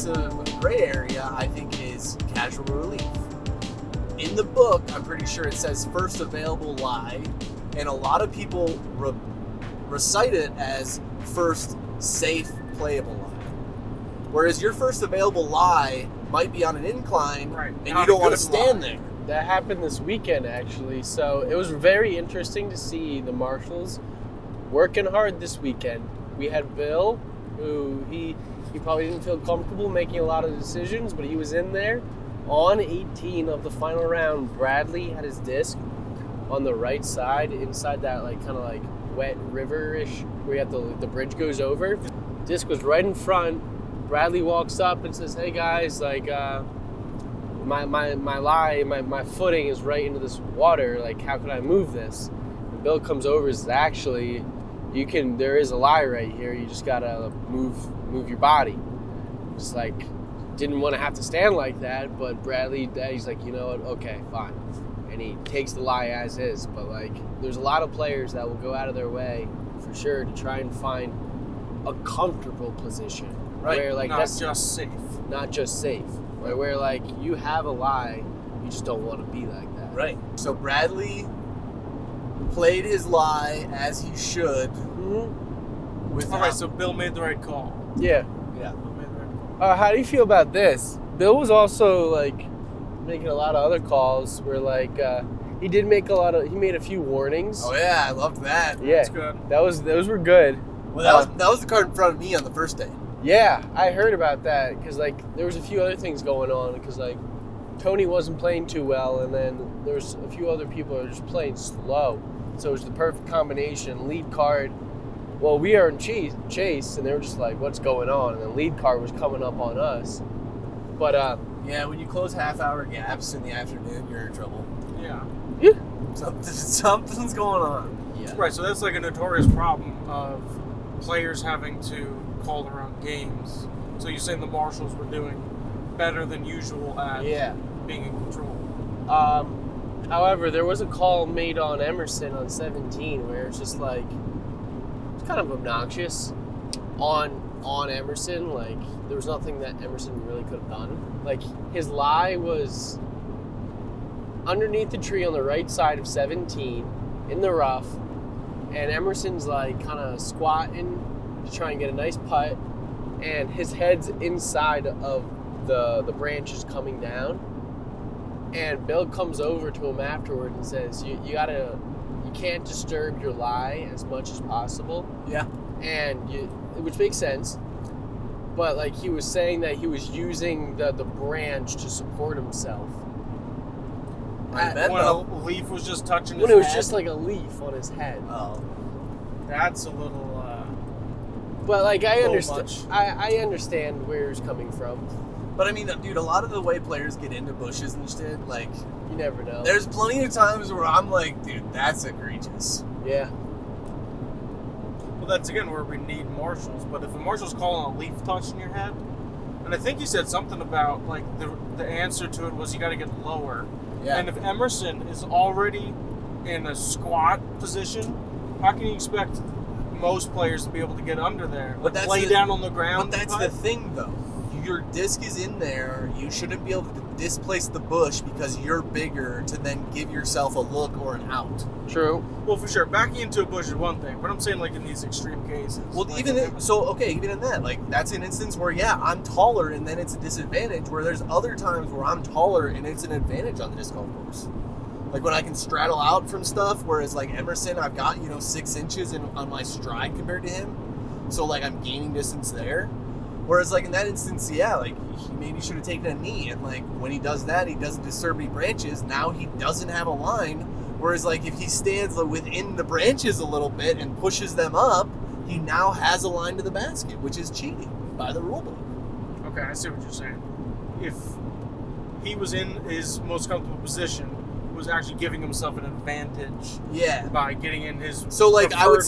of gray area, I think, is casual relief. In the book, I'm pretty sure it says first available lie, and a lot of people recite it as first safe playable lie. Whereas your first available lie might be on an incline, and you don't want to stand there. That happened this weekend, actually. So it was very interesting to see the marshals working hard this weekend. We had Bill, who he probably didn't feel comfortable making a lot of decisions, but he was in there. On 18 of the final round, Bradley had his disc on the right side, inside that kind of wet river-ish, where you have the bridge goes over. Disc was right in front. Bradley walks up and says, "Hey guys, my footing is right into this water. How can I move this?" And Bill comes over and says, "Actually, there is a lie right here. You just gotta move your body." Just didn't want to have to stand like that, but Bradley, he's like, "You know what? Okay, fine." And he takes the lie as is. But there's a lot of players that will go out of their way for sure to try and find a comfortable position, right? Where not that's just safe. Not just safe. Right? Where you have a lie, you just don't want to be like that. Right. So Bradley played his lie as he should. Mm-hmm. All right. So Bill made the right call. Yeah. Yeah. Bill made the right call. How do you feel about this? Bill was also making a lot of other calls where he made a few warnings. Oh yeah, I loved that. Yeah, that's good. Those were good. Well, that was the card in front of me on the first day. Yeah, I heard about that because there was a few other things going on because Tony wasn't playing too well, and then there's a few other people that are just playing slow. So it was the perfect combination. Lead card. Well, we are in chase, and they were just "What's going on?" And then lead card was coming up on us. But yeah, when you close half-hour gaps in the afternoon, you're in trouble. Yeah. Something's going on. Yeah. Right. So that's a notorious problem of players having to call their own games. So you're saying the marshals were doing better than usual at being in control. However, there was a call made on Emerson on 17 where it's just it's kind of obnoxious on Emerson. There was nothing that Emerson really could have done. His lie was underneath the tree on the right side of 17 in the rough, and Emerson's kind of squatting to try and get a nice putt, and his head's inside of the branches coming down, and Bill comes over to him afterward and says, you can't disturb your lie as much as possible. Yeah. And which makes sense, but he was saying that he was using the branch to support himself. When a leaf was just touching his head? When it was just a leaf on his head. Oh. That's a little... But I understand. I understand where he's coming from. But I mean, dude, a lot of the way players get into bushes and shit, you never know. There's plenty of times where I'm dude, that's egregious. Yeah. Well, that's again where we need marshals. But if a marshal's calling a leaf touching your head, and I think you said something about the answer to it was you got to get lower. Yeah. And if Emerson is already in a squat position, how can you expect most players to be able to get under there? Lay down on the ground? But that's the thing, though. Your disc is in there. You shouldn't be able to displace the bush because you're bigger to then give yourself a look or an out. True. Well, for sure. Backing into a bush is one thing, but I'm saying in these extreme cases. Well, even in that, that's an instance where, I'm taller and then it's a disadvantage, where there's other times where I'm taller and it's an advantage on the disc golf course. When I can straddle out from stuff, whereas Emerson, I've got, 6 inches on my stride compared to him. So I'm gaining distance there. Whereas in that instance, he maybe should have taken a knee. And when he does that, he doesn't disturb any branches. Now he doesn't have a line. Whereas if he stands within the branches a little bit and pushes them up, he now has a line to the basket, which is cheating by the rule book. Okay, I see what you're saying. If he was in his most comfortable position, was actually giving himself an advantage. Yeah. By getting in his. So I would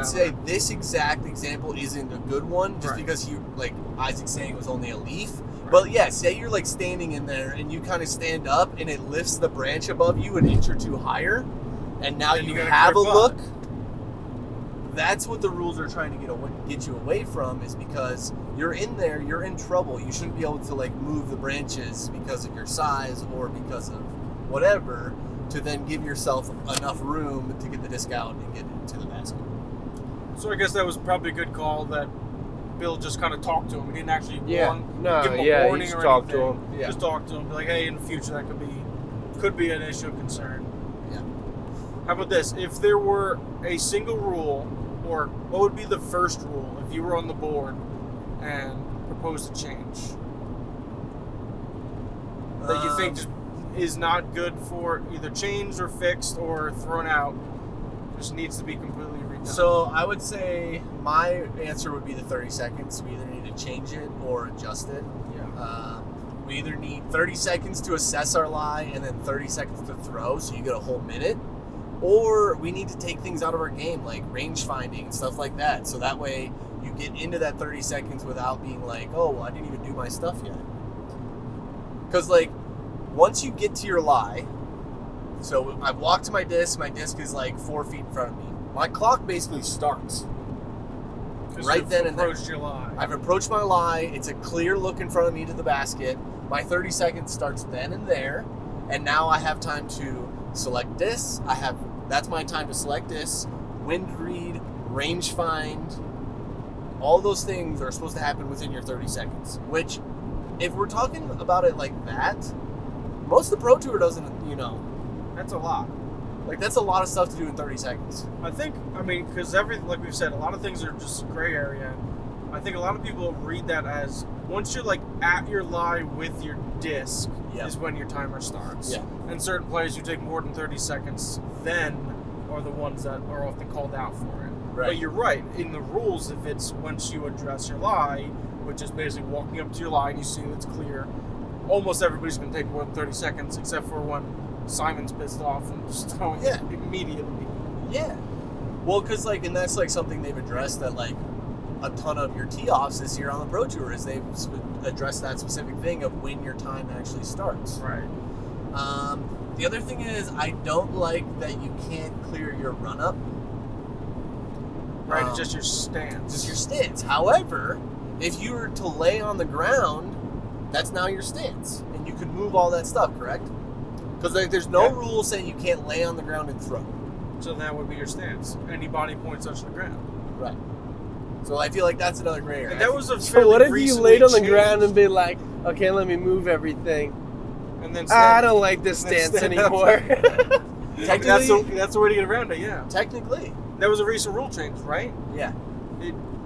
say this exact example isn't a good one, just because he Isaac's saying it was only a leaf. Right. But yeah, say you're standing in there and you kind of stand up and it lifts the branch above you an inch or two higher, and now you have a look. that's what the rules are trying to get you away from, is because you're in there, you're in trouble. You shouldn't be able to like move the branches because of your size or because of whatever, to then give yourself enough room to get the disc out and get it to the basket. So I guess that was probably a good call that Bill just kind of talked to him. He didn't actually give him a he warning just or talked anything. to him. Yeah. Just talk to him. Be like, hey, in the future that could be an issue of concern. Yeah. How about this? If there were a single rule, or what would be the first rule if you were on the board and proposed a change that you think just is not good for either changed or fixed or thrown out, just needs to be completely redone? So I would say my answer would be the 30 seconds. We either need to change it or adjust it. Yeah. We either need 30 seconds to assess our lie and then 30 seconds to throw, so you get a whole minute. Or we need to take things out of our game, like range finding and stuff like that. So that way you get into that 30 seconds without being like, oh, well, I didn't even do my stuff yet. Because, like, once you get to your lie, so I walk to my disc is like 4 feet in front of me. My clock basically starts. Right then and there. Approached your lie. I've approached my lie. It's a clear look in front of me to the basket. My 30 seconds starts then and there. And now I have time to select disc. That's my time to select disc, wind read, range find. All those things are supposed to happen within your 30 seconds. Which, if we're talking about it like that, most of the Pro Tour doesn't, That's a lot. like that's a lot of stuff to do in 30 seconds. Because like we've said, a lot of things are just gray area. I think a lot of people read that as once you're like at your lie with your disc is when your timer starts. Yeah. And certain players who take more than 30 seconds then are the ones that are often called out for it. Right. But you're right. In the rules, if it's once you address your lie, which is basically walking up to your lie and you see it's clear, almost everybody's going to take more than 30 seconds, except for when Simon's pissed off and just throwing it immediately. Yeah. Well, because and that's something they've addressed, that a ton of your tee-offs this year on the Pro Tour is they've addressed that specific thing of when your time actually starts. Right. The other thing is, I don't like that you can't clear your run-up. Right, it's just your stance. Just your stance. However, if you were to lay on the ground, that's now your stance. And you could move all that stuff, correct? Because there's no rule saying you can't lay on the ground and throw. So that would be your stance. Any body point touching the ground. Right. So I feel like that's another gray area. And that was a So fairly what if you recently laid on the changed- ground and be like, okay, let me move everything. And then I don't like this and then stance stand up. anymore. That's the way to get around it, yeah. Technically. That was a recent rule change, right? Yeah.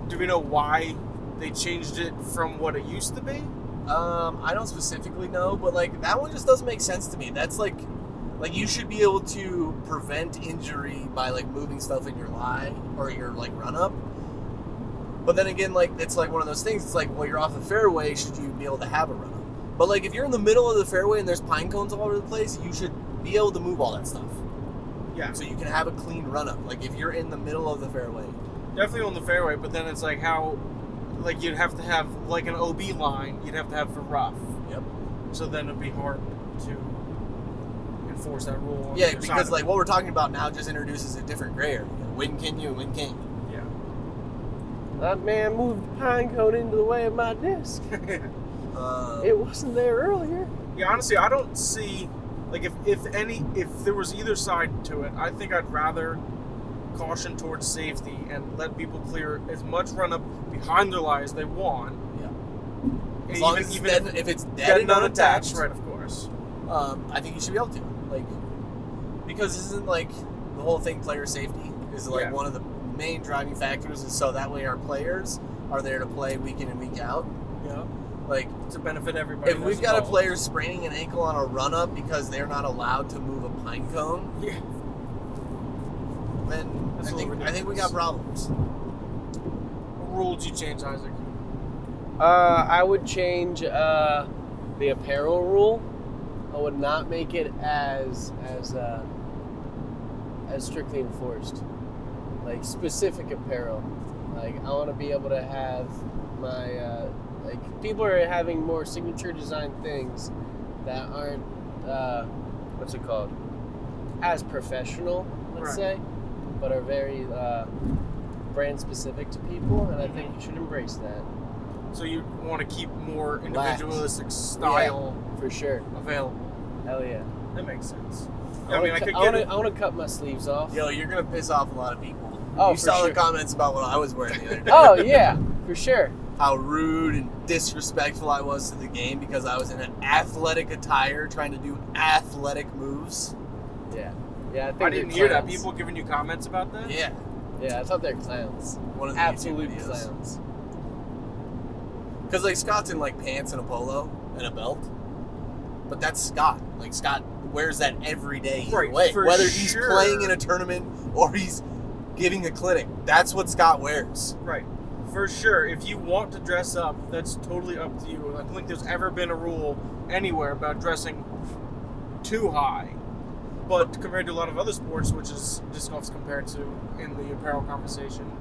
Do we know why they changed it from what it used to be? I don't specifically know, but that one just doesn't make sense to me. That's like you should be able to prevent injury by moving stuff in your lie or your run up. But then again, it's one of those things. It's well, you're off the fairway. Should you be able to have a run up? But if you're in the middle of the fairway and there's pine cones all over the place, you should be able to move all that stuff. Yeah. So you can have a clean run up. If you're in the middle of the fairway. Definitely on the fairway, but then it's how, you'd have to have an OB line. You'd have to have for rough. Yep. So then it'd be hard to enforce that rule. On Yeah, the other because side. what we're talking about now just introduces a different gray area. When can you and when can't you? Yeah. That man moved the pine cone into the way of my disc. It wasn't there earlier. Yeah, honestly, I don't see if there was either side to it. I think I'd rather caution towards safety and let people clear as much run up behind their lie as they want. Yeah. As long as if it's dead and unattached, right? Of course. I think you should be able to, because isn't the whole thing player safety is one of the main driving factors, and so that way our players are there to play week in and week out. Yeah. To benefit everybody. If we've got a player spraining an ankle on a run up because they're not allowed to move a pine cone, then I think we got problems. What rule did you change, Isaac? I would change the apparel rule. I would not make it as strictly enforced. Specific apparel. I want to be able to have my people are having more signature design things that aren't what's it called? As professional, let's say, but are very brand specific to people, and I think you should embrace that. So you want to keep more individualistic style For sure. available. Hell yeah. That makes sense. I want to cut my sleeves off. Yo, you're gonna piss off a lot of people. Oh, you for saw sure. the comments about what I was wearing the other day. Oh yeah, for sure. How rude and disrespectful I was to the game because I was in an athletic attire trying to do athletic moves. Yeah. Yeah, I think I didn't they're hear that. clowns. People giving you comments about that? Yeah. Yeah, I thought they're clowns. One of the Absolute YouTube videos. clowns. Because like Scott's in like pants and a polo and a belt, but that's Scott. Like Scott wears that every day either Right, way, for whether he's sure. playing in a tournament or he's giving a clinic. That's what Scott wears. Right. For sure. If you want to dress up, that's totally up to you. I don't think there's ever been a rule anywhere about dressing too high. But compared to a lot of other sports, which is disc golf's compared to in the apparel conversation,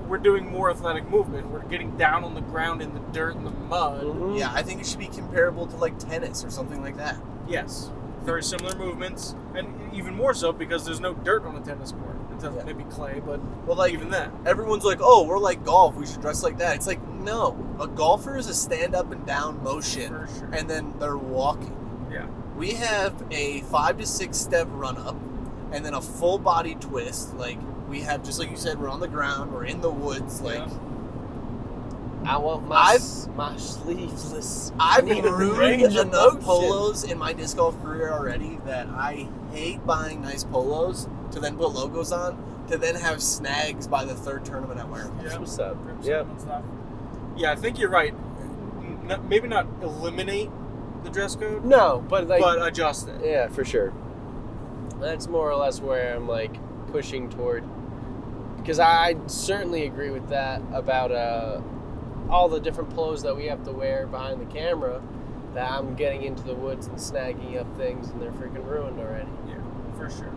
we're doing more athletic movement. We're getting down on the ground in the dirt and the mud. Mhm. Yeah, I think it should be comparable to like tennis or something like that. Yes. Very similar movements. And even more so because there's no dirt on a tennis court. It doesn't, Yeah. maybe clay, but Well, like even then. everyone's like, "Oh, we're like golf. We should dress like that." It's like, no, a golfer is a stand up and down motion, For sure. and then they're walking. Yeah. We have a 5 to 6 step run up, and then a full body twist. Like we have, just like you said, we're on the ground, we're in the woods. Like Yeah. I want my sleeveless. I've I need a ruined range of enough motion. polos in my disc golf career already that I hate buying nice polos to then put logos on, to then have snags by the third tournament I wear them. That's what's up. Rips Yep. them and stuff. Yeah, I think you're right. Maybe not eliminate the dress code, No, but like, but adjust it. yeah, for sure. That's more or less where I'm like pushing toward, because I certainly agree with that about all the different polos that we have to wear behind the camera. That I'm getting into the woods and snagging up things, and they're freaking ruined already. Yeah, for sure.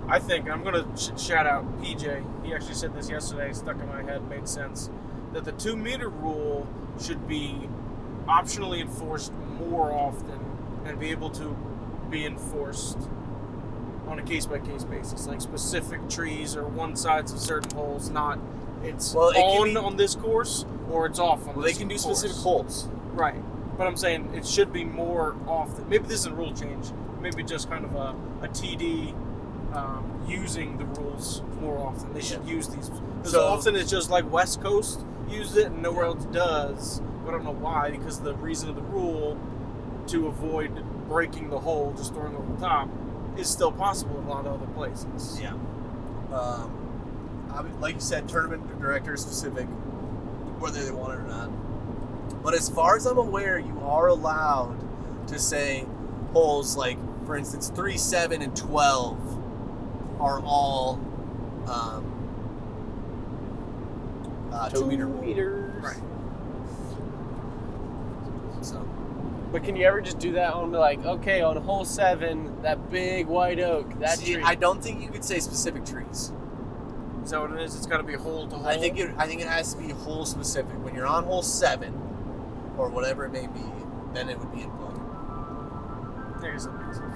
I think I'm gonna shout out PJ. He actually said this yesterday. Stuck in my head, made sense. That the 2 meter rule should be optionally enforced more often and be able to be enforced on a case by case basis, like specific trees or one sides of certain holes. Not it's Well, it can on be- on this course or it's off on Well, this they can do course. specific holes. Right. But I'm saying it should be more often. Maybe this isn't a rule change. Maybe just kind of a TD using the rules more often. They should use these. Because So- often it's just like West Coast used it and nowhere else does. But I don't know why. Because the reason of the rule to avoid breaking the hole, just throwing over the top, is still possible in a lot of other places. Yeah. Like you said, tournament director specific, whether they want it or not. But as far as I'm aware, you are allowed to say holes like, for instance, 3, 7, and 12 are all 2 meter rule. meters. Right. So But can you ever just do that on like, okay, on hole 7, that big white oak, that see, tree? I don't think you could say specific trees. Is that what it is? It's got to be hole to hole. I think it has to be hole specific. When you're on hole 7 or whatever it may be, then it would be in play. I guess that makes sense.